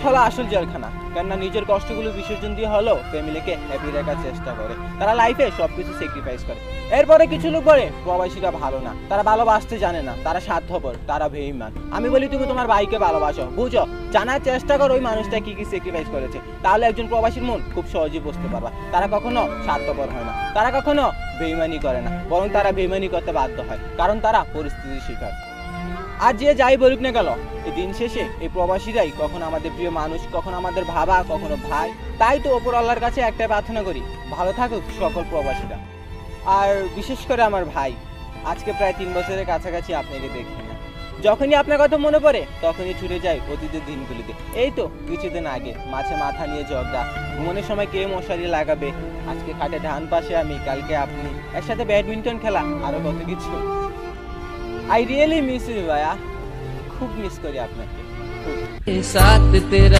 হলো আসল জেলখানা। কেননা নিজের কষ্টগুলো বিসর্জন দিয়ে হলো ফ্যামিলিকে হ্যাপি রাখার চেষ্টা করে। তারা লাইফে সবকিছু স্যাক্রিফাইস করে। এরপরে কিছু লোক বলে প্রবাসীরা ভালো না, তারা ভালোবাসতে জানে না, তারা স্বার্থপর, তারা বেঈমান। আমি বলি তুমি তোমার ভাইকে ভালোবাসো, বুঝো, জানার চেষ্টা করো ওই মানুষটা কি কি স্যাক্রিফাইস করেছে। তাহলে একজন প্রবাসীর মন খুব সহজেই বুঝতে পারবা। তারা কখনো স্বার্থপর হয় না, তারা কখনো বেঈমানি করে না, বরং তারা বেঈমানি করতে বাধ্য হয়, কারণ তারা পরিস্থিতির শিকার। আর যে যাই বলুক না গেল, এই দিন শেষে এই প্রবাসীরাই কখনো আমাদের প্রিয় মানুষ, কখনো আমাদের ভাবা, কখনো ভাই। তাই তো ওপর আল্লাহর কাছে একটাই প্রার্থনা করি, ভালো থাকুক সকল প্রবাসীরা। আর বিশেষ করে আমার ভাই, আজকে প্রায় 3 বছরের কাছাকাছি আপনাকে দেখি না। যখনই আপনার কথা মনে পড়ে তখনই ছুটে যায় অতীতের দিনগুলিতে। এই তো কিছুদিন আগে মাছে মাথা নিয়ে ঝগড়া, ঘুমানোর সময় কে মশারি লাগাবে, আজকে খাটে ডান পাশে আমি, কালকে আপনি, একসাথে ব্যাডমিন্টন খেলা, আরো কত কিছু। আই রিয়েলি মিস ইউ ভাইয়া, খুব মিস করি আপনাকে, খুব।